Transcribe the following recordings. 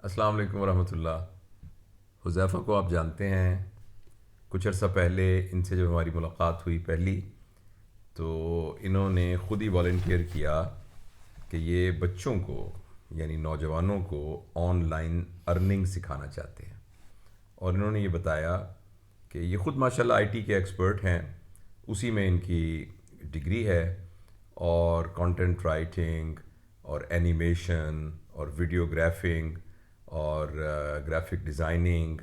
अस्सलाम वालेकुम रहमतुल्लाह। हुज़ैफ़ा को आप जानते हैं। कुछ अर्सा पहले इनसे जब हमारी मुलाकात हुई पहली, तो इन्होंने ख़ुद ही वॉलंटियर किया कि ये बच्चों को यानी नौजवानों को ऑनलाइन अर्निंग सिखाना चाहते हैं। और इन्होंने ये बताया कि ये ख़ुद माशाल्लाह आईटी के एक्सपर्ट हैं, उसी में इनकी डिग्री है, और कंटेंट राइटिंग और एनिमेशन और वीडियोग्राफिंग और ग्राफिक डिज़ाइनिंग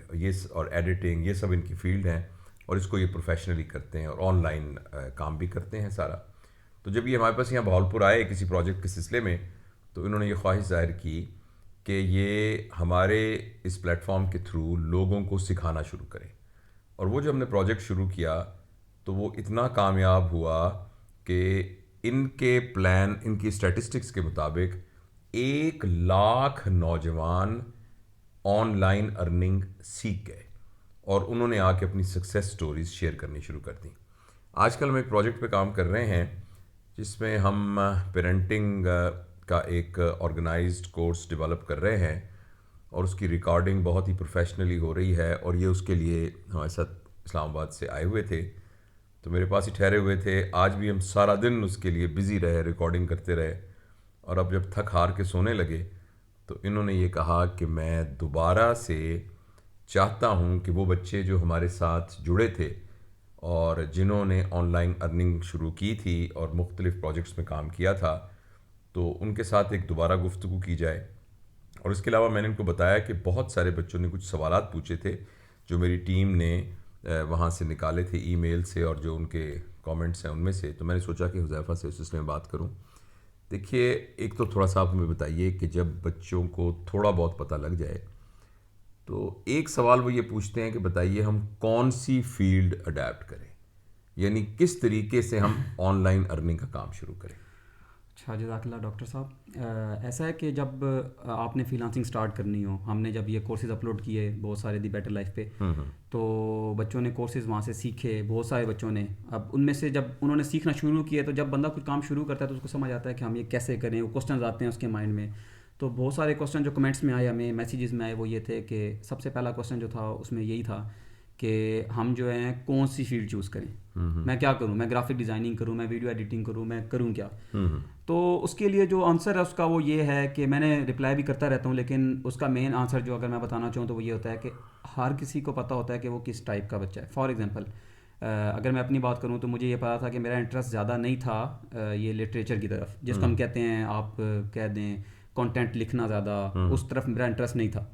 और एडिटिंग, ये सब इनकी फील्ड हैं और इसको ये प्रोफेशनली करते हैं और ऑनलाइन काम भी करते हैं सारा। तो जब ये हमारे पास यहाँ भावलपुर आए किसी प्रोजेक्ट के सिलसिले में, तो इन्होंने ये ख्वाहिश ज़ाहिर की कि ये हमारे इस प्लेटफॉर्म के थ्रू लोगों को सिखाना शुरू करें। और वो जो हमने प्रोजेक्ट शुरू किया तो वो इतना कामयाब हुआ कि इनके प्लान, इनकी स्टैटिस्टिक्स के मुताबिक 1 लाख नौजवान ऑनलाइन अर्निंग सीख गए और उन्होंने आके अपनी सक्सेस स्टोरीज शेयर करनी शुरू कर दी। आजकल हम एक प्रोजेक्ट पे काम कर रहे हैं जिसमें हम पेरेंटिंग का एक ऑर्गेनाइज्ड कोर्स डेवलप कर रहे हैं और उसकी रिकॉर्डिंग बहुत ही प्रोफेशनली हो रही है। और ये उसके लिए हमारे साथ इस्लामाबाद से आए हुए थे, तो मेरे पास ही ठहरे हुए थे। आज भी हम सारा दिन उसके लिए बिज़ी रहे, रिकॉर्डिंग करते रहे। और अब जब थक हार के सोने लगे तो इन्होंने ये कहा कि मैं दोबारा से चाहता हूँ कि वो बच्चे जो हमारे साथ जुड़े थे और जिन्होंने ऑनलाइन अर्निंग शुरू की थी और मुख्तलिफ़ प्रोजेक्ट्स में काम किया था, तो उनके साथ एक दोबारा गुफ्तगू की जाए। और इसके अलावा मैंने इनको बताया कि बहुत सारे बच्चों ने कुछ सवालात पूछे थे जो मेरी टीम ने वहाँ से निकाले थे ईमेल से और जो उनके कमेंट्स हैं उनमें से। तो मैंने सोचा कि हुज़ैफ़ा से उस सिलसिले में बात करूँ। देखिए, एक तो थोड़ा सा आप हमें बताइए कि जब बच्चों को थोड़ा बहुत पता लग जाए तो एक सवाल वो ये पूछते हैं कि बताइए हम कौन सी फील्ड अडेप्ट करें, यानी किस तरीके से हम ऑनलाइन अर्निंग का काम शुरू करें। अच्छा, जज़ाकल्लाह डॉक्टर साहब। ऐसा है कि जब आपने फ्रीलांसिंग स्टार्ट करनी हो, हमने जब ये कोर्सेज़ अपलोड किए बहुत सारे दी बेटर लाइफ पे, तो बच्चों ने कोर्सेज़ वहाँ से सीखे, बहुत सारे बच्चों ने। अब उनमें से जब उन्होंने सीखना शुरू किया तो जब बंदा कुछ काम शुरू करता है तो उसको समझ आता है कि हम ये कैसे करें, वो क्वेश्चन आते हैं उसके माइंड में। तो बहुत सारे क्वेश्चन जो कमेंट्स में आए, हमें मैसेजेस में आए, वो ये थे कि सबसे पहला क्वेश्चन जो था उसमें यही था कि हम जो है कौन सी फील्ड चूज़ करें। मैं क्या करूं, मैं ग्राफिक डिज़ाइनिंग करूं, मैं वीडियो एडिटिंग करूं, मैं करूं क्या। तो उसके लिए जो आंसर है उसका वो ये है कि मैंने रिप्लाई भी करता रहता हूँ, लेकिन उसका मेन आंसर जो अगर मैं बताना चाहूँ तो वो ये होता है कि हर किसी को पता होता है कि वो किस टाइप का बच्चा है। फॉर एग्जांपल, अगर मैं अपनी बात करूँ तो मुझे ये पता था कि मेरा इंटरेस्ट ज़्यादा नहीं था ये लिटरेचर की तरफ, जिसको हम कहते हैं, आप कह दें कंटेंट लिखना, ज़्यादा उस तरफ मेरा इंटरेस्ट नहीं था।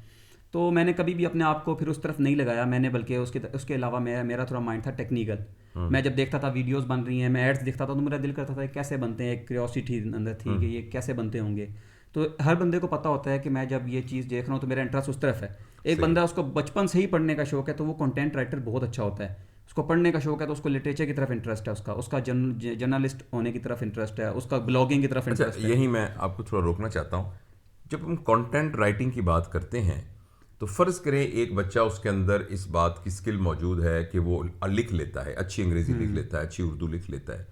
तो मैंने कभी भी अपने आप को फिर उस तरफ नहीं लगाया मैंने, बल्कि उसके अलावा मेरा थोड़ा माइंड था टेक्निकल। मैं जब देखता था वीडियोस बन रही हैं, मैं एड्स देखता था, तो मेरा दिल करता था कैसे बनते हैं, एक क्यूरियोसिटी अंदर थी कि ये कैसे बनते होंगे। तो हर बंदे को पता होता है कि मैं जब ये चीज़ देख रहा हूँ तो मेरा इंटरेस्ट उस तरफ है। एक बंदा उसको बचपन से ही पढ़ने का शौक है तो वो कंटेंट राइटर बहुत अच्छा होता है। उसको पढ़ने का शौक है तो उसको लिटरेचर की तरफ इंटरेस्ट है, उसका जर्नलिस्ट होने की तरफ इंटरेस्ट है, उसका ब्लॉगिंग की तरफ अच्छा, इंटरेस्ट है। यही मैं आपको थोड़ा रोकना चाहता हूँ। जब हम कंटेंट राइटिंग की बात करते हैं तो फ़र्ज़ करें एक बच्चा, उसके अंदर इस बात की स्किल मौजूद है कि वो लिख लेता है, अच्छी अंग्रेज़ी लिख लेता है, अच्छी उर्दू लिख लेता है,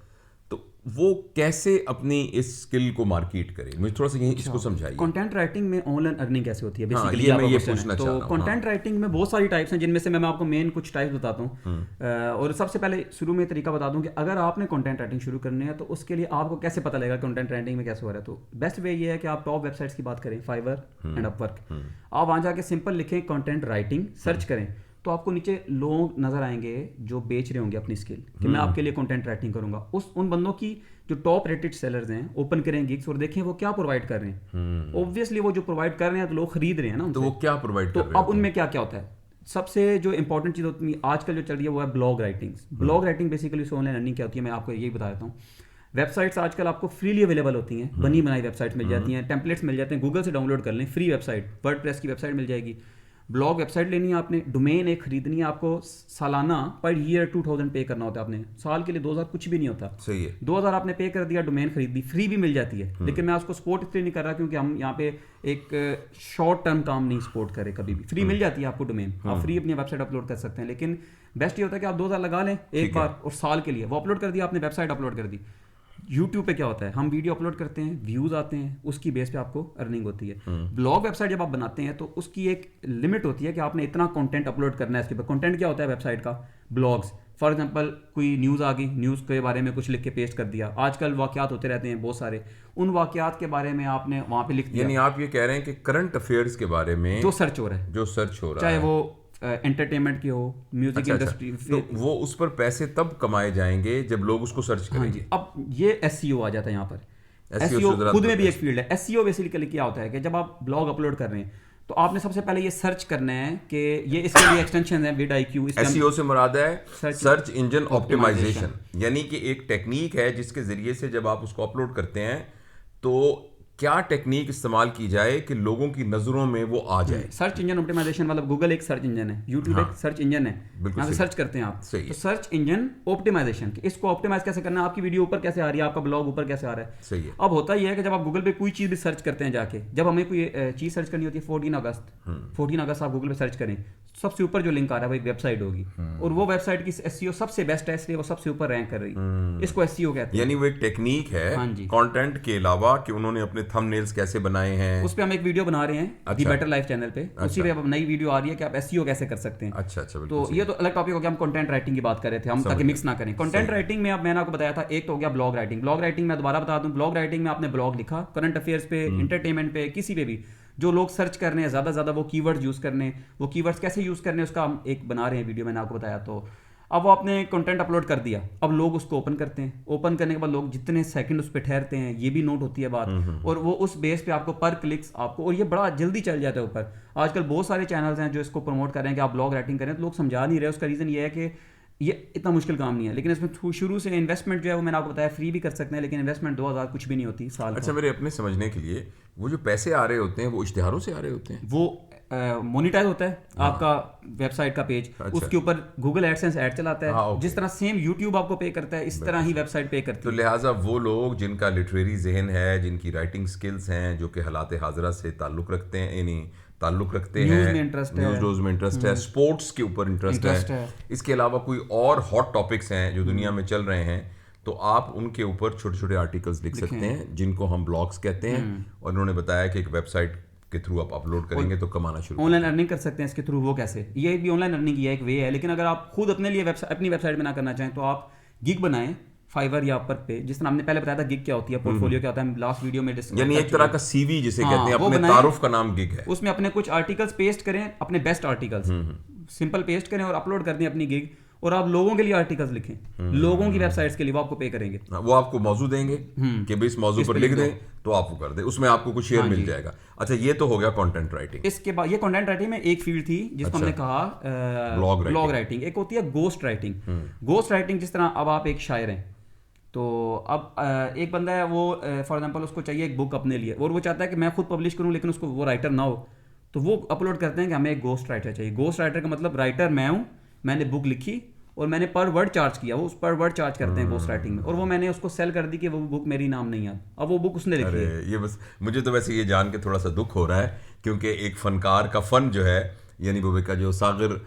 तो वो कैसे अपनी इस स्किल को मार्केट करे? मुझे थोड़ा सा यही इसको समझाइए। कंटेंट राइटिंग में ऑनलाइन अर्निंग कैसे होती है, हाँ, बेसिकली ये मैं आपका ये क्वेश्चन पूछना है। तो चाह रहा हूँ। हाँ। कंटेंट राइटिंग में बहुत सारी टाइप्स हैं, जिनमें से मैं आपको मेन कुछ टाइप्स बताता हूँ। और सबसे पहले शुरू में तरीका बता दूं कि अगर आपने कंटेंट राइटिंग शुरू करनी है तो उसके लिए आपको कैसे पता लगेगा कंटेंट राइटिंग में कैसे हो रहा है। तो बेस्ट वे ये है कि आप टॉप वेबसाइट्स की बात करें, फाइवर एंड अपवर्क। आप वहाँ जाके सिंपल लिखें कंटेंट राइटिंग, सर्च करें, तो आपको नीचे लोग नजर आएंगे जो बेच रहे होंगे अपनी स्किल कि मैं आपके लिए कंटेंट राइटिंग करूंगा। उन बंदों की जो टॉप रेटेड सेलर्स हैं, ओपन करें गिग्स और देखें वो क्या प्रोवाइड कर रहे हैं। ऑब्वियसली वो जो प्रोवाइड कर रहे हैं तो लोग खरीद रहे हैं ना तो उनसे। वो क्या प्रोवाइड तो कर रहे अब होते उनमें हैं? क्या क्या होता है, सबसे जो इंपॉर्टेंट चीज़ होती है आजकल जो चल रही है वो है blog writings. Blog writing basically online earning क्या होती है, मैं आपको यही बता देता हूँ। वेबसाइट्स आजकल आपको फ्रीली अवेलेबल होती हैं, बनी बनाई वेबसाइट्स मिल जाती हैं, टेम्पलेट्स मिल जाते हैं, गूगल से डाउनलोड कर लें, फ्री वेबसाइट, वर्डप्रेस की वेबसाइट मिल जाएगी। ब्लॉग वेबसाइट लेनी है आपने, डोमेन एक खरीदनी है आपको, सालाना पर ईयर 2000 पे करना होता है आपने, साल के लिए 2000 कुछ भी नहीं होता। सही है। 2000 आपने पे कर दिया, डोमेन खरीद दी, फ्री भी मिल जाती है। लेकिन मैं उसको सपोर्ट इसलिए नहीं कर रहा क्योंकि हम यहाँ पे एक शॉर्ट टर्म काम नहीं सपोर्ट करें। कभी भी फ्री मिल जाती है आपको डोमेन, आप फ्री अपनी वेबसाइट अपलोड कर सकते हैं। लेकिन बेस्ट ये होता है कि आप 2000 लगा लें एक बार और साल के लिए, वो अपलोड कर दिया आपने, वेबसाइट अपलोड कर दी, यूट्यूब पे क्या होता है, हम वीडियो अपलोड करते हैं, व्यूज़ आते हैं, उसकी बेस पे आपको अर्निंग होती है। ब्लॉग वेबसाइट जब आप बनाते हैं तो उसकी एक लिमिट होती है कि आपने इतना कंटेंट अपलोड करना है इसके ऊपर। कंटेंट क्या होता है वेबसाइट का? ब्लॉग्स। फॉर एग्जांपल कोई न्यूज़ आ गई, न्यूज़ के बारे में कुछ लिख के पेस्ट कर दिया। आजकल वाक़यात होते रहते हैं बहुत सारे, उन वाक़यात के बारे में आपने वहाँ पे लिख दिया। यानी आप ये कह रहे हैं कि करंट अफेयर्स के बारे में जो सर्च हो रहा है, जो सर्च हो रहा चाहे है, वो एंटरटेनमेंट की हो, म्यूजिक इंडस्ट्री, तो वो उस पर पैसे तब कमाए जाएंगे जब लोग उसको सर्च हाँ करेंगे। जी। अब ये एसईओ आ जाता है यहाँ पर। SEO एसईओ से जरा खुद में भी एक फील्ड है। एसईओ बेसिकली क्या होता है कि जब आप ब्लॉग अपलोड कर रहे हैं तो आपने सबसे पहले ये सर्च करना है कि ये इसके लिए एक्सटेंशन है vidIQ। SEO से मुराद है सर्च इंजन ऑप्टिमाइजेशन। ऑप्टिमाइजेशन, यानी कि एक टेक्निक है जिसके जरिए से जब आप उसको अपलोड करते हैं तो क्या टेक्निक इस्तेमाल की जाए कि लोगों की नजरों में वो आ जाए। सर्च इंजन ऑप्टिमाइजेशन मतलब गूगल एक सर्च इंजन है, यूट्यूब एक सर्च इंजन है, बिल्कुल यहाँ से सही। सर्च करते हैं आप। सही है। तो सर्च इंजन ऑप्टिमाइजेशन, इसको ऑप्टिमाइज कैसे करना है, आपकी वीडियो ऊपर कैसे आ रही है, आपका ब्लॉग ऊपर कैसे आ रहा है। सही है। अब होता ही है कि जब आप गूगल पे कोई चीज़ भी सर्च करते हैं जाके, जब हमें कोई चीज़ सर्च करनी होती है 14 अगस्त, 14 अगस्त आप गूगल पे सर्च करें, सबसे ऊपर जो लिंक आ रहा है वो एक वेबसाइट होगी, और वो वेबसाइट की एसईओ सबसे बेस्ट है, इसलिए वो सबसे ऊपर रैंक कर रही है। इसको एसईओ कहते हैं। यानी वो एक टेक्निक है हाँ जी। कंटेंट के अलावा कि उन्होंने अपने थंबनेल्स कैसे बनाए हैं। उस पे हम एक वीडियो बना रहे हैं दी बेटर लाइफ चैनल पे, उसी पे अब नई वीडियो आ रही है कि आप एसईओ कैसे कर सकते हैं। अच्छा अच्छा, तो बिल्कुल ये तो अलग टॉपिक हो गया, हम कंटेंट राइटिंग की बात कर रहे थे हम, ताकि मिक्स ना करें। कंटेंट राइटिंग में अब मैंने आपको बताया था, एक तो हो गया ब्लॉग राइटिंग। ब्लॉग राइटिंग में दोबारा बता दूं, ब्लॉग राइटिंग में आपने ब्लॉग लिखा करंट अफेयर्स पे, एंटरटेनमेंट पे, किसी पे भी जो लोग सर्च कर रहे हैं ज़्यादा से ज़्यादा वो कीवर्ड्स यूज़ करने, वो कीवर्ड्स कैसे यूज़ करने उसका हम एक बना रहे हैं वीडियो, मैंने आपको बताया। तो अब वो आपने कंटेंट अपलोड कर दिया, अब लोग उसको ओपन करते हैं, ओपन करने के बाद लोग जितने सेकंड उस पर ठहरते हैं ये भी नोट होती है बात, और वो उस बेस पे आपको पर क्लिक्स आपको, और ये बड़ा जल्दी चल जाता है ऊपर। आजकल बहुत सारे चैनल्स हैं जो इसको प्रमोट कर रहे हैं कि आप ब्लॉग राइटिंग करें, तो लोग समझा नहीं रहे। उसका रीज़न ये है कि ये इतना मुश्किल काम नहीं है, लेकिन इसमें शुरू से इन्वेस्टमेंट जो है वो मैंने आपको बताया फ्री भी कर सकते हैं, लेकिन इन्वेस्टमेंट 2000 कुछ भी नहीं होती साल। अच्छा, मेरे अपने समझने के लिए वो जो पैसे आ रहे होते हैं वो इश्तिहारों से आ रहे होते हैं? वो मोनिटाइज होता है आपका वेबसाइट का पेज, उसके ऊपर गूगल एडसेंस ऐड चलाता है। ओके। जिस तरह सेम यूट्यूब आपको पे करता है, इस तरह ही वेबसाइट पे करती तो है। लिहाजा वो लोग जिनका लिटरेरी जहन है, जिनकी राइटिंग स्किल्स हैं, जो कि हालात हाजरा से ताल्लुक़ रखते हैं, यानी ताल्लुक़ रखते न्यूज़ हैं, में इंटरेस्ट है, न्यूज़ रोज में इंटरेस्ट है, स्पोर्ट्स के ऊपर इंटरेस्ट है, इसके अलावा कोई और हॉट टॉपिक्स हैं जो दुनिया में चल रहे हैं, तो आप उनके ऊपर छोटे छोटे आर्टिकल्स लिख सकते हैं जिनको हम ब्लॉग्स कहते हैं। और उन्होंने बताया कि एक वेबसाइट के थ्रू आप अपलोड करेंगे तो कमाना शुरू ऑनलाइन अर्निंग कर सकते हैं इसके थ्रू। वो कैसे? ये भी ऑनलाइन अर्निंग की एक वे है, लेकिन अगर आप खुद अपने लिए अपनी वेबसाइट बना करना चाहें तो आप गिग बनाएं फाइवर या अपवर्क पे। जिस तरह हमने पहले बताया था गिग क्या होती है, पोर्टफोलियो क्या होता है, लास्ट वीडियो में डिस्कस, यानी एक तरह का सीवी जिसे कहते हैं, वो अपने बनाएं। तारुफ का नाम गिग है। उसमें अपने कुछ आर्टिकल्स पेस्ट करें, अपने बेस्ट आर्टिकल्स सिंपल पेस्ट करें और अपलोड कर दें अपनी गिग, और आप लोगों के लिए आर्टिकल्स लिखें, लोगों की वेबसाइट्स के लिए, वो आपको पे करेंगे। वो आपको मौजू देंगे कि भाई इस मौजू पर लिख दें तो आप वो कर दें, उसमें आपको कुछ शेयर मिल जाएगा। अच्छा, ये तो हो गया कंटेंट राइटिंग। इसके बाद ये कंटेंट राइटिंग में एक फील्ड थी जिसको हमने कहा ब्लॉग राइटिंग। एक होती है गोस्ट राइटिंग। गोस्ट राइटिंग जिस तरह अब आप एक शायर हैं, तो अब एक बंदा है वो फॉर एग्जांपल उसको चाहिए एक बुक अपने लिए, और वो चाहता है कि मैं खुद पब्लिश करूं लेकिन उसको वो राइटर ना हो, तो वो अपलोड करते हैं कि हमें एक गोस्ट राइटर चाहिए। गोस्ट राइटर का मतलब राइटर मैं हूं, मैंने बुक लिखी और मैंने पर वर्ड चार्ज किया, वो उस पर वर्ड चार्ज करते हैं गोस्ट राइटिंग में, और वो मैंने उसको सेल कर दी कि वो बुक मेरी नाम नहीं है, अब वो बुक उसने लिखी है। अरे ये बस मुझे तो वैसे ये जान के थोड़ा सा दुख हो रहा है, क्योंकि एक फनकार का फन जो है, यानी वो का जो सागर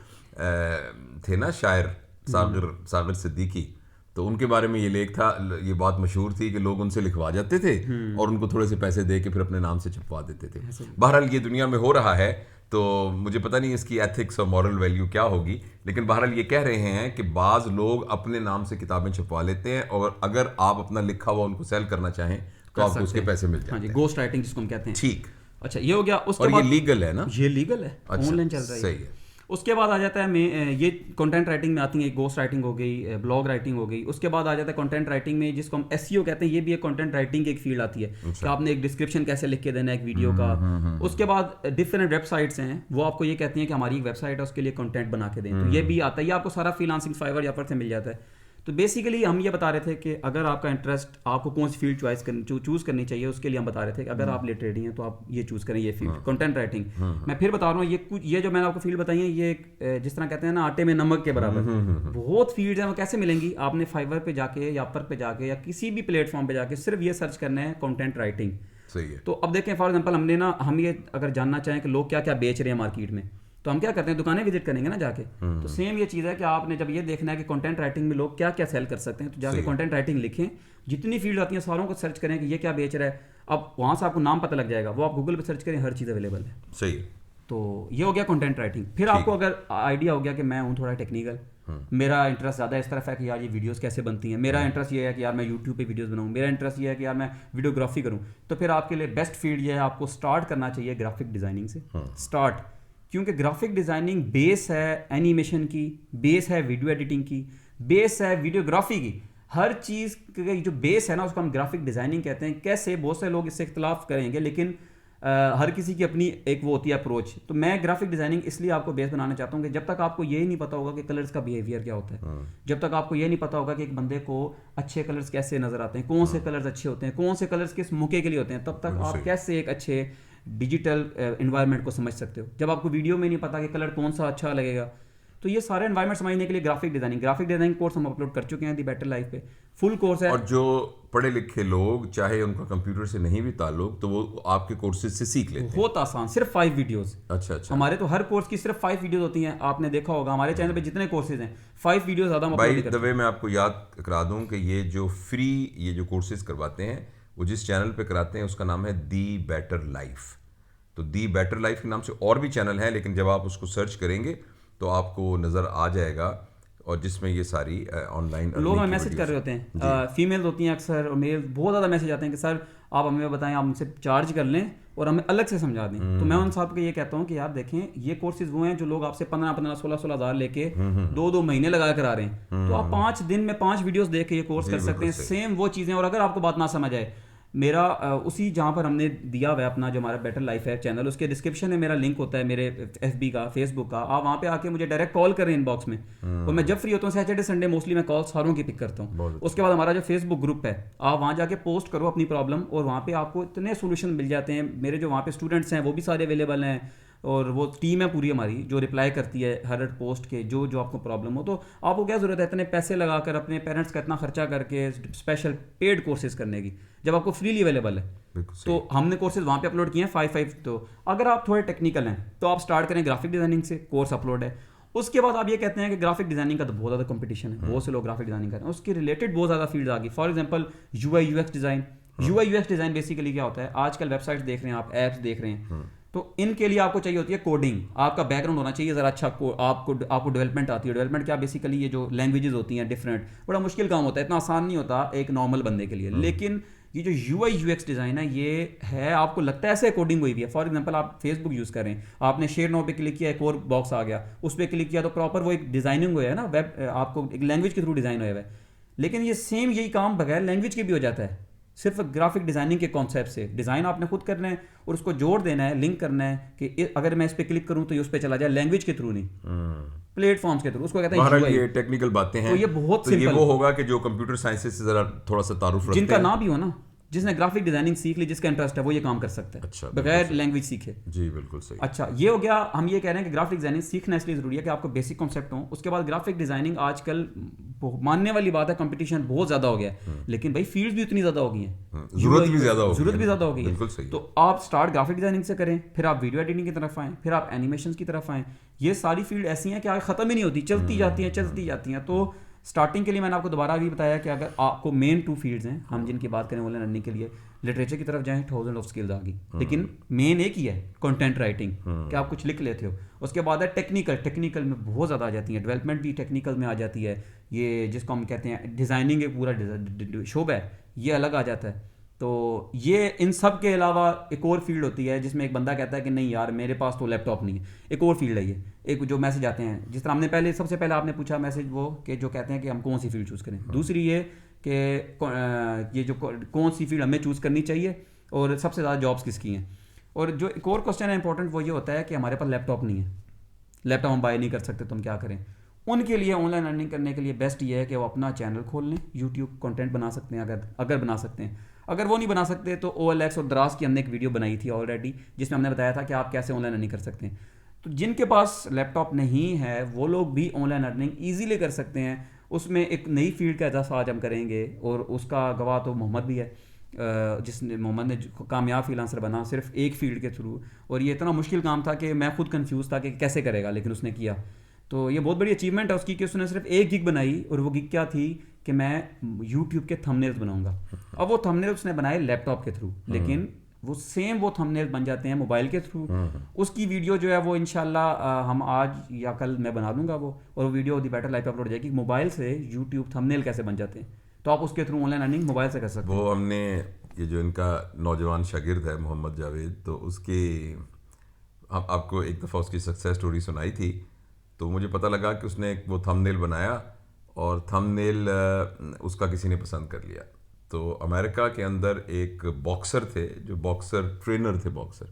थे ना शायर, सागर सिद्दीकी, तो उनके बारे में ये लेख था, ये बात मशहूर थी कि लोग उनसे लिखवा जाते थे और उनको थोड़े से पैसे दे के फिर अपने नाम से छपवा देते थे। बहरहाल ये दुनिया में हो रहा है, तो मुझे पता नहीं इसकी एथिक्स और मॉरल वैल्यू क्या होगी, लेकिन बहरहाल ये कह रहे हैं कि बाज़ लोग अपने नाम से किताबें छपवा लेते हैं, और अगर आप अपना लिखा हुआ उनको सेल करना चाहें तो आपको उसके पैसे मिल जाते हैं। गोस्ट राइटिंग जिसको हम कहते हैं। ठीक। अच्छा, ये हो गया। उसके और बाद ये लीगल है ना? ये लीगल है, ऑनलाइन चल रहा है। सही है। उसके बाद आ जाता है ये कंटेंट राइटिंग में आती है, गोस्ट राइटिंग हो गई, ब्लॉग राइटिंग हो गई। उसके बाद आ जाता है कंटेंट राइटिंग में जिसको हम एसईओ कहते हैं, ये भी एक कंटेंट राइटिंग की एक फील्ड आती है कि आपने एक डिस्क्रिप्शन कैसे लिख के देना है एक वीडियो का। उसके बाद डिफरेंट वेबसाइट्स हैं, वो आपको ये कहती हैं कि हमारी एक वेबसाइट है, उसके लिए कंटेंट बना के दें, तो ये भी आता है। ये आपको सारा फ्रीलांसिंग फाइवर या पर से मिल जाता है। तो बेसिकली हम ये बता रहे थे कि अगर आपका इंटरेस्ट, आपको कौन सी फील्ड चूज़ करनी चाहिए, उसके लिए हम बता रहे थे कि अगर आप लिटरेरी हैं तो आप ये चूज़ करें, ये फील्ड कंटेंट राइटिंग। मैं फिर बता रहा हूँ, ये जो मैंने आपको फील्ड बताई है, ये जिस तरह कहते हैं ना आटे में नमक के बराबर, बहुत फील्ड हैं। वो कैसे मिलेंगी? आपने फाइवर पे जाके या पर पे जाके या किसी भी प्लेटफॉर्म पे जाके सिर्फ ये सर्च करना है कंटेंट राइटिंग। सही है। तो अब देखें फॉर एग्जाम्पल हम ये अगर जानना चाहें कि लोग क्या क्या बेच रहे हैं मार्केट में, तो हम क्या करते हैं, दुकानें विजिट करेंगे ना जाके। तो सेम ये चीज़ है कि आपने जब ये देखना है कि कंटेंट राइटिंग में लोग क्या क्या सेल कर सकते हैं, तो जाके कंटेंट राइटिंग लिखें, जितनी फील्ड आती हैं सारों को सर्च करें कि ये क्या बेच रहा है। अब वहाँ से आपको नाम पता लग जाएगा, वो आप गूगल पे सर्च करें, हर चीज़ अवेलेबल है। सही। तो ये हो गया कंटेंट राइटिंग। फिर आपको अगर आइडिया हो गया कि मैं हूँ थोड़ा टेक्निकल, मेरा इंटरेस्ट ज़्यादा इस तरफ है कि यार ये वीडियोस कैसे बनती हैं, मेरा इंटरेस्ट ये है कि यार मैं यूट्यूब पे वीडियोस बनाऊँ, मेरा इंटरेस्ट ये है कि यार मैं वीडियोग्राफी करूँ, तो फिर आपके लिए बेस्ट फील्ड ये है, आपको स्टार्ट करना चाहिए ग्राफिक डिज़ाइनिंग से। स्टार्ट, क्योंकि ग्राफिक डिज़ाइनिंग बेस है एनिमेशन की, बेस है वीडियो एडिटिंग की, बेस है वीडियोग्राफी की। हर चीज़ की जो बेस है ना उसको हम ग्राफिक डिज़ाइनिंग कहते हैं। कैसे, बहुत से लोग इससे इख्तलाफ करेंगे, लेकिन हर किसी की अपनी एक वो होती है अप्रोच। तो मैं ग्राफिक डिज़ाइनिंग इसलिए आपको बेस बनाना चाहता हूँ कि जब तक आपको ये ही नहीं पता होगा कि कलर्स का बिहेवियर क्या होता है, जब तक आपको ये नहीं पता होगा कि एक बंदे को अच्छे कलर्स कैसे नज़र आते हैं, कौन से कलर्स अच्छे होते हैं, कौन से कलर्स किस मौके के लिए होते हैं, तब तक आप कैसे एक अच्छे डिजिटल इन्वायरमेंट को समझ सकते हो। जब आपको वीडियो में नहीं पता कि कलर कौन सा अच्छा लगेगा, तो ये सारे एनवायरनमेंट समझने के लिए ग्राफिक डिज़ाइनिंग कोर्स हम अपलोड कर चुके हैं दी बेटर लाइफ पे, फुल कोर्स है। और जो पढ़े लिखे लोग, चाहे उनका कंप्यूटर से नहीं भी ताल्लुक, तो वो आपके कोर्सेज से सीख लेते हैं। बहुत आसान, सिर्फ 5 वीडियोस। अच्छा अच्छा। हमारे तो हर कोर्स की सिर्फ 5 वीडियोस होती हैं। आपने देखा होगा हमारे चैनल पे जितने कोर्सेज हैं, 5 वीडियोस ज़्यादा हम बाय अपलोड द करते वे मैं आपको याद करा दूं कि ये जो फ्री ये जो कोर्सेज करवाते हैं, वो जिस चैनल पे कराते हैं उसका नाम है दी बेटर लाइफ। तो दी बेटर लाइफ के नाम से और भी चैनल है, लेकिन जब आप उसको सर्च करेंगे तो आपको नज़र आ जाएगा, और जिसमें ये सारी ऑनलाइन लोग हमें मैसेज कर रहे होते हैं, फीमेल होती हैं अक्सर, और मेल बहुत ज़्यादा मैसेज आते हैं कि सर आप हमें बताएं, आप हमसे चार्ज कर लें और हमें अलग से समझा दें। तो मैं उन साहब को ये कहता हूँ कि यार देखें, ये कोर्सेज वो हैं जो लोग आपसे 15-15, 16-16 हज़ार लेके 2-2 महीने लगा कर आ रहे हैं। तो आप 5 दिन में 5 वीडियोस देख के ये कोर्स कर सकते हैं, सेम वो चीज़ें। और अगर आपको बात ना समझ आए, मेरा उसी जहाँ पर हमने दिया हुआ है अपना जो हमारा बेटर लाइफ है चैनल, उसके डिस्क्रिप्शन में मेरा लिंक होता है मेरे FB का, फेसबुक का। आप वहाँ पे आके मुझे डायरेक्ट कॉल करें इनबॉक्स में, और मैं जब फ्री होता हूँ सैटरडे संडे मोस्टली मैं कॉल सारों की पिक करता हूँ। उसके बाद हमारा जो फेसबुक ग्रुप है, आप वहाँ जाके पोस्ट करो अपनी प्रॉब्लम, और वहाँ पे आपको इतने सोल्यूशन मिल जाते हैं। मेरे जो वहाँ पे स्टूडेंट्स हैं वो भी सारे अवेलेबल हैं, और वो टीम है पूरी हमारी जो रिप्लाई करती है हर पोस्ट के, जो जो आपको प्रॉब्लम हो। तो आपको क्या ज़रूरत है इतने पैसे लगाकर, अपने पेरेंट्स का इतना खर्चा करके स्पेशल पेड कोर्सेज करने की, जब आपको फ्रीली अवेलेबल है। तो हमने कोर्सेज वहाँ पे अपलोड किए हैं 5-5। तो अगर आप थोड़े टेक्निकल हैं तो आप स्टार्ट करें ग्राफिक डिज़ाइनिंग से, कोर्स अपलोड है। उसके बाद आप ये कहते हैं कि ग्राफिक डिज़ाइनिंग का तो बहुत ज़्यादा कंपटीशन है, बहुत से लोग ग्राफिक डिज़ाइनिंग कर रहे हैं, उसके रिलेटेड बहुत ज़्यादा फील्ड आ गई। For example UI UX design. UI UX design basically क्या होता है, आजकल वेबसाइट्स देख रहे हैं आप, ऐप्स देख रहे हैं, तो इनके लिए आपको चाहिए होती है कोडिंग। आपका बैकग्राउंड होना चाहिए ज़रा अच्छा, आपको डेवलपमेंट आती है। डेवलपमेंट क्या, बेसिकली ये जो लैंग्वेजेस होती हैं डिफरेंट, बड़ा मुश्किल काम होता है, इतना आसान नहीं होता एक नॉर्मल बंदे के लिए। लेकिन ये जो UI UX डिज़ाइन है, ये है, आपको लगता है ऐसे कोडिंग हुई भी है। फॉर एग्जांपल आप फेसबुक यूज़ करें, आपने शेयर नाउ पे क्लिक किया, एक और बॉक्स आ गया, उस पर क्लिक किया तो प्रॉपर वो एक डिज़ाइनिंग हुआ है ना, वेब आपको एक लैंग्वेज के थ्रू डिज़ाइन हुआ है। लेकिन ये सेम यही काम बगैर लैंग्वेज के भी हो जाता है, सिर्फ ग्राफिक डिज़ाइनिंग के कॉन्सेप्ट से। डिज़ाइन आपने खुद करना है और उसको जोड़ देना है, लिंक करना है कि अगर मैं इस पर क्लिक करूँ तो ये उस पर चला जाए, लैंग्वेज के थ्रू नहीं, प्लेटफॉर्म्स के थ्रू। उसको कहते हैं ये टेक्निकल बातें हैं। तो ये बहुत तो ये वो होगा कि जो कंप्यूटर साइंसेस से जरा थोड़ा सा तारुफ रखते हैं, जिनका ना भी हो ना, जिसने ग्राफिक डिजाइनिंग सीख ली, जिसका इंटरेस्ट है, वो ये काम कर सकता है। अच्छा, बगैर लैंग्वेज सीखे। जी बिल्कुल सही। अच्छा, ये हो गया। हम ये कह रहे हैं कि ग्राफिक डिजाइनिंग सीखना इसलिए जरूरी है कि आपको बेसिक कॉन्सेप्ट हो। उसके बाद ग्राफिक डिजाइनिंग आजकल मानने वाली बात है, कंपटीशन बहुत ज्यादा हो गया है, लेकिन भाई फील्ड भी उतनी ज्यादा हो गई है, जरूरत भी ज्यादा हो गई है। तो आप स्टार्ट ग्राफिक डिजाइनिंग से करें, फिर आप वीडियो एडिटिंग की तरफ आएँ, फिर आप एनिमेशन की तरफ आएँ। ये सारी फील्ड ऐसी हैं कि आगे खत्म ही नहीं होती, चलती जाती हैं। तो स्टार्टिंग के लिए मैंने आपको दोबारा भी बताया कि अगर आपको मेन 2 फील्ड्स हैं, हम जिनकी बात करें ऑनलाइन अर्निंग के लिए, लिटरेचर की तरफ जाएं, 1000 ऑफ स्किल्स आ गई, लेकिन मेन एक ही है, कंटेंट राइटिंग, कि आप कुछ लिख लेते हो। उसके बाद है टेक्निकल में बहुत ज़्यादा आ जाती है, डेवलपमेंट भी टेक्निकल में आ जाती है। ये जिसको हम कहते हैं डिज़ाइनिंग, एक पूरा शोबा है, ये अलग आ जाता है। तो ये इन सब के अलावा एक और फील्ड होती है जिसमें एक बंदा कहता है कि नहीं यार मेरे पास तो लैपटॉप नहीं है, एक और फील्ड है ये। एक जो मैसेज आते हैं, जिस तरह हमने सबसे पहले आपने पूछा मैसेज वो कि जो कहते हैं कि हम कौन सी फील्ड चूज़ करें। दूसरी ये कि ये जो कौन सी फील्ड हमें चूज़ करनी चाहिए और सबसे ज़्यादा जॉब्स किसकी हैं। और जो एक और क्वेश्चन है इंपॉर्टेंट, वो ये होता है कि हमारे पास लैपटॉप नहीं है, लैपटॉप हम बाय नहीं कर सकते, तो हम क्या करें। उनके लिए ऑनलाइन अर्निंग करने के लिए बेस्ट ये है कि वो अपना चैनल खोल लें, यूट्यूब कंटेंट बना सकते हैं अगर बना सकते हैं। अगर वो नहीं बना सकते तो OLX और दराज की हमने एक वीडियो बनाई थी ऑलरेडी, जिसमें हमने बताया था कि आप कैसे ऑनलाइन अर्निंग कर सकते हैं। तो जिनके पास लैपटॉप नहीं है वो लोग भी ऑनलाइन अर्निंग ईजिली कर सकते हैं। उसमें एक नई फील्ड का एहसास आज हम करेंगे, और उसका गवाह तो मोहम्मद भी है। जिसने मोहम्मद ने कामयाब फ्रीलांसर बना सिर्फ एक फील्ड के थ्रू, और ये इतना मुश्किल काम था कि मैं खुद कंफ्यूज था कि कैसे करेगा, लेकिन उसने किया। तो ये बहुत बड़ी अचीवमेंट है उसकी कि उसने सिर्फ एक गिग बनाई, और वो गिग क्या थी कि मैं यूट्यूब के थंबनेल्स बनाऊंगा। अब वो थंबनेल्स उसने बनाए लैपटॉप के थ्रू, लेकिन वो थंबनेल बन जाते हैं मोबाइल के थ्रू। उसकी वीडियो जो है वो इंशाल्लाह हम आज या कल मैं बना दूंगा वो, और वो वीडियो दी बेटर लाइफ पे अपलोड हो जाएगी। मोबाइल से यूट्यूब थंबनेल कैसे बन जाते हैं, तो आप उसके थ्रू ऑनलाइन अर्निंग मोबाइल से कर सकते हैं। वो हमने ये जो इनका नौजवान शागिर्द है मोहम्मद जावेद, तो उसकी आपको एक दफ़ा उसकी सक्सेस स्टोरी सुनाई थी, तो मुझे पता लगा कि उसने वो थंबनेल बनाया और थंबनेल उसका किसी ने पसंद कर लिया। तो अमेरिका के अंदर एक बॉक्सर थे, जो बॉक्सर ट्रेनर थे बॉक्सर,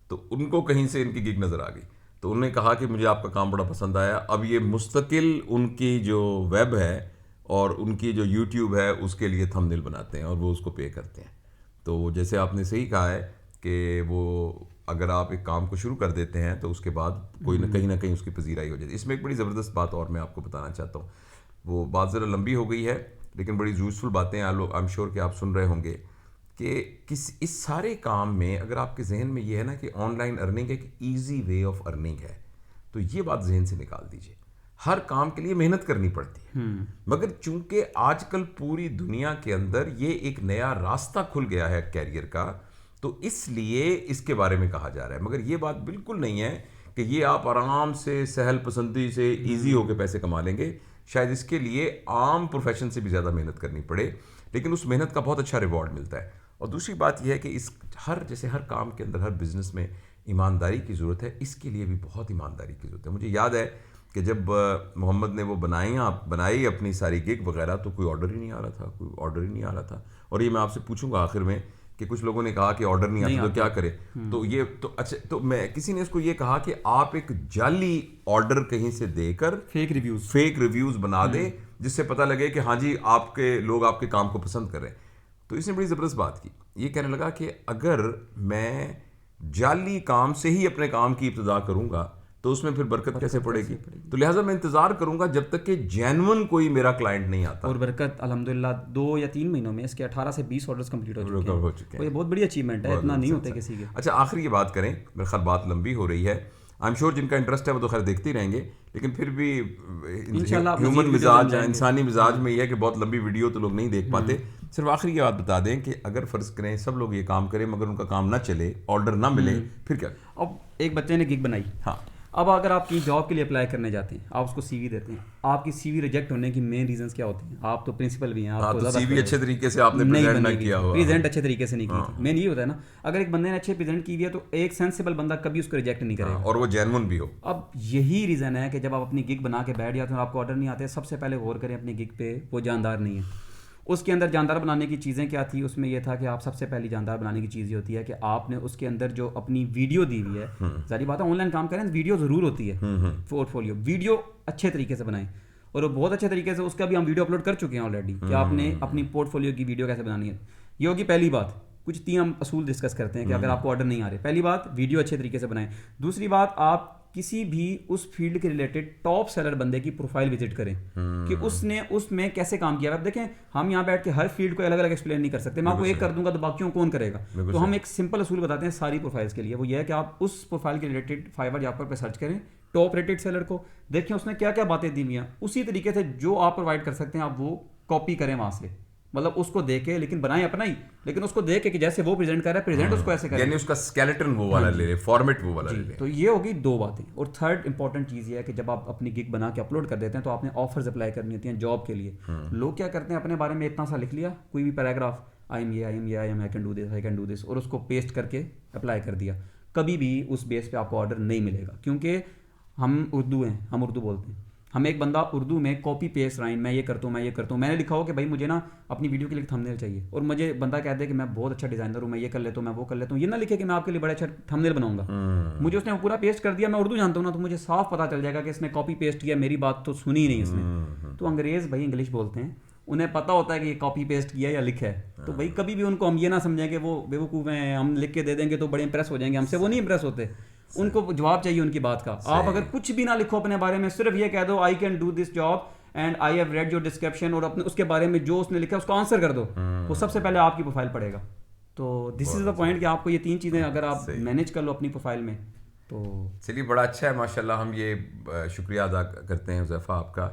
तो उनको कहीं से इनकी गिग नज़र आ गई, तो उन्होंने कहा कि मुझे आपका काम बड़ा पसंद आया। अब ये मुस्तकिल उनकी जो वेब है और उनकी जो यूट्यूब है उसके लिए थंबनेल बनाते हैं और वो उसको पे करते हैं। तो जैसे आपने सही कहा है कि वो अगर आप एक काम को शुरू कर देते हैं तो उसके बाद कोई ना कहीं उसकी पजीराई हो जाती है। इसमें एक बड़ी ज़बरदस्त बात और मैं आपको बताना चाहता हूँ, वो बात ज़रा लंबी हो गई है लेकिन बड़ी यूज़फुल बातें आई एम श्योर कि आप सुन रहे होंगे कि इस सारे काम में अगर आपके जहन में ये है ना कि ऑनलाइन अर्निंग एक ईजी वे ऑफ अर्निंग है, तो ये बात जहन से निकाल दीजिए। हर काम के लिए मेहनत करनी पड़ती है, मगर चूंकि आजकल पूरी दुनिया के अंदर ये एक नया रास्ता खुल गया है कैरियर का, तो इसलिए इसके बारे में कहा जा रहा है। मगर ये बात बिल्कुल नहीं है कि ये आप आराम से सहल पसंदी से इजी होकर पैसे कमा लेंगे। शायद इसके लिए आम प्रोफेशन से भी ज़्यादा मेहनत करनी पड़े, लेकिन उस मेहनत का बहुत अच्छा रिवॉर्ड मिलता है। और दूसरी बात यह है कि इस जैसे हर काम के अंदर, हर बिजनेस में ईमानदारी की ज़रूरत है, इसके लिए भी बहुत ईमानदारी की ज़रूरत है। मुझे याद है कि जब मोहम्मद ने वो बनाई अपनी सारी गिग वगैरह, तो कोई ऑर्डर ही नहीं आ रहा था। और ये मैं आपसे पूछूंगा आखिर में कि कुछ लोगों ने कहा कि ऑर्डर नहीं आता तो क्या करें। तो ये तो अच्छा, तो मैं किसी ने इसको ये कहा कि आप एक जाली ऑर्डर कहीं से देकर फेक रिव्यूज बना दें, जिससे पता लगे कि हाँ जी आपके लोग आपके काम को पसंद कर रहे हैं। तो इसने बड़ी ज़बरदस्त बात की, ये कहने लगा कि अगर मैं जाली काम से ही अपने काम की इब्तिदा करूंगा तो उसमें फिर बरकत कैसे पड़ेगी। तो लिहाजा मैं इंतजार करूंगा जब तक कि जेन्युइन कोई मेरा क्लाइंट नहीं आता। और बरकत अल्हम्दुलिल्लाह 2 या 3 महीनों में इसके 18 से 20 ऑर्डर्स कंप्लीट हो चुके हैं। ये बहुत बड़ी अचीवमेंट है, इतना नहीं होता किसी के। अच्छा, आखिरी ये बात करें, मेरे ख्याल बात लंबी हो रही है, आई एम श्योर जिनका इंटरेस्ट है वो तो खैर देखते ही रहेंगे, लेकिन फिर भी ह्यूमन मिजाज, इंसानी मिजाज में यह है कि बहुत लंबी वीडियो तो लोग नहीं देख पाते। सिर्फ आखिरी ये बात बता दें कि अगर फ़र्ज़ करें सब लोग ये काम करें मगर उनका काम ना चले, ऑर्डर ना मिले, फिर क्या? अब एक बच्चे ने गिग बनाई, हाँ, अब अगर आप की जॉब के लिए अप्लाई करने जाते हैं, आप उसको सीवी देते हैं, आपकी सीवी रिजेक्ट होने की मेन रीजंस क्या होते हैं? आप तो प्रिंसिपल भी हैं, आपको तो सीवी अच्छे तरीके से आपने प्रेजेंट ना किया हुआ, प्रेजेंट अच्छे तरीके से नहीं की थी। मेन ये होता है ना, अगर एक बंदे ने अच्छे प्रेजेंट की हुई है तो एक सेंसिबल बंदा कभी उसको रिजेक्ट नहीं करेगा, और वो जेन्युइन भी हो। अब यही रीज़न है कि जब आप अपनी गिग बना के बैठ जाते हैं और आपको ऑर्डर नहीं आते, सबसे पहले गौर करें अपनी गिग पे वो जानदार नहीं है। उसके अंदर जानदार बनाने की चीज़ें क्या थी? उसमें यह था कि आप सबसे पहली जानदार बनाने की चीज़ ये होती है कि आपने उसके अंदर जो अपनी वीडियो दी हुई है, सारी बात है ऑनलाइन काम करें वीडियो ज़रूर होती है, पोर्टफोलियो वीडियो अच्छे तरीके से बनाएं, और वो बहुत अच्छे तरीके से उसका भी हम वीडियो अपलोड कर चुके हैं ऑलरेडी कि आपने अपनी पोर्टफोलियो की वीडियो कैसे बनानी है। ये होगी पहली बात। कुछ 3 हम असूल डिस्कस करते हैं कि अगर आपको ऑर्डर नहीं आ रहे, पहली बात वीडियो अच्छे तरीके से बनाएं। दूसरी बात, आप किसी भी उस फील्ड के रिलेटेड टॉप सेलर बंदे की प्रोफाइल विजिट करें कि उसने उसमें कैसे काम किया। अब देखें, हम यहाँ बैठ के हर फील्ड को अलग अलग एक्सप्लेन नहीं कर सकते, मैं आपको एक कर दूंगा तो बाकियों कौन करेगा। तो हम एक सिंपल असूल बताते हैं सारी प्रोफाइल्स के लिए, वो ये है कि आप उस प्रोफाइल के रिलेटेड फाइवर या पर सर्च करें, टॉप रेटेड सेलर को देखें उसने क्या क्या बातें दी हुई हैं, उसी तरीके से जो आप प्रोवाइड कर सकते हैं आप वो कॉपी करें वहां से, मतलब उसको देखे, लेकिन बनाए अपना ही, लेकिन उसको देखे कि जैसे वो प्रेजेंट कर रहा है प्रेजेंट उसको ऐसे करें, यानी उसका स्केलेटन वो वाला ले ले, फॉर्मेट वो वाला ले ले। तो ये होगी 2 बातें। और थर्ड इंपॉर्टेंट चीज़ ये है कि जब आप अपनी गिग बना के अपलोड कर देते हैं तो आपने ऑफर्स अप्लाई करनी होती हैं जॉब के लिए। लोग क्या करते हैं, अपने बारे में इतना सा लिख लिया, कोई भी paragraph, I can do this, और उसको पेस्ट करके अप्लाई कर दिया। कभी भी उस बेस पे आपको ऑर्डर नहीं मिलेगा, क्योंकि हम उर्दू बोलते हैं। हम एक बंदा उर्दू में कॉपी पेस्ट राइन, मैं ये करता हूँ, मैंने लिखा हो कि भाई मुझे ना अपनी वीडियो के लिए थंबनेल चाहिए, और मुझे बंदा कहता है कि मैं बहुत अच्छा डिजाइनर हूँ, मैं ये कर लेता हूँ, मैं वो कर लेता हूँ, ये ना लिखे कि मैं आपके लिए बड़ा अच्छा थंबनेल बनाऊंगा। मुझे उसने पूरा पेस्ट कर दिया, मैं उर्दू जानता हूँ ना, तो मुझे साफ पता चल जाएगा कि इसने कॉपी पेस्ट किया, मेरी बात तो सुनी ही नहीं इसने। तो अंग्रेज भाई इंग्लिश बोलते हैं, उन्हें पता होता है कि ये कॉपी पेस्ट किया या लिखा है, तो भाई कभी भी उनको हम ये ना समझें कि वो बेवकूफ़ हैं, हम लिख के दे देंगे तो बड़े इंप्रेस हो जाएंगे हमसे, वो नहीं इंप्रेस होते, उनको जवाब चाहिए उनकी बात का। आप अगर कुछ भी ना लिखो अपने बारे में, सिर्फ ये कह दो I can do this job and I have read your description, और अपने उसके बारे में जो उसने लिखा है उसको आंसर कर दो, वो सबसे पहले आपकी प्रोफाइल पढ़ेगा। तो दिस इज़ द पॉइंट कि आपको ये 3 चीज़ें अगर आप मैनेज कर लो अपनी प्रोफाइल में तो चलिए, बड़ा अच्छा है माशाल्लाह। हम ये शुक्रिया अदा करते हैं हुज़ैफ़ा आपका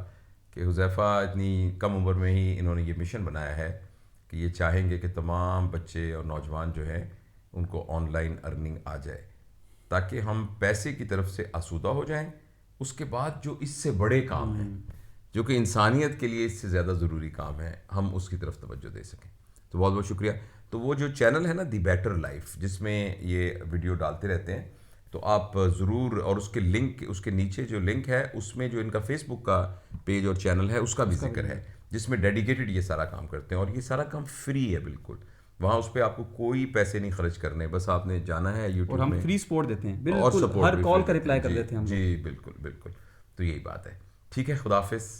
कि हुज़ैफ़ा इतनी कम उम्र में ही इन्होंने ये मिशन बनाया है कि ये चाहेंगे कि तमाम बच्चे और नौजवान जो हैं उनको ऑनलाइन अर्निंग आ जाए, ताकि हम पैसे की तरफ से आसूदा हो जाएं। उसके बाद जो इससे बड़े काम हैं, जो कि इंसानियत के लिए इससे ज़्यादा ज़रूरी काम है, हम उसकी तरफ तवज्जो दे सकें। तो बहुत बहुत शुक्रिया। तो वो जो चैनल है ना, दी बेटर लाइफ, जिसमें ये वीडियो डालते रहते हैं, तो आप ज़रूर, और उसके लिंक, उसके नीचे जो लिंक है उसमें जो इनका फेसबुक का पेज और चैनल है उसका भी जिक्र है, जिसमें डेडिकेटेड ये सारा काम करते हैं। और ये सारा काम फ्री है बिल्कुल, वहाँ उस पर आपको कोई पैसे नहीं खर्च करने, बस आपने जाना है यूट्यूब में। और हम फ्री सपोर्ट देते हैं, और बिल्कुल सपोर्ट हर भी कॉल फ्री का रिप्लाई कर जी, देते हैं हम। जी बिल्कुल बिल्कुल। तो यही बात है। ठीक है, खुदा हाफिज़।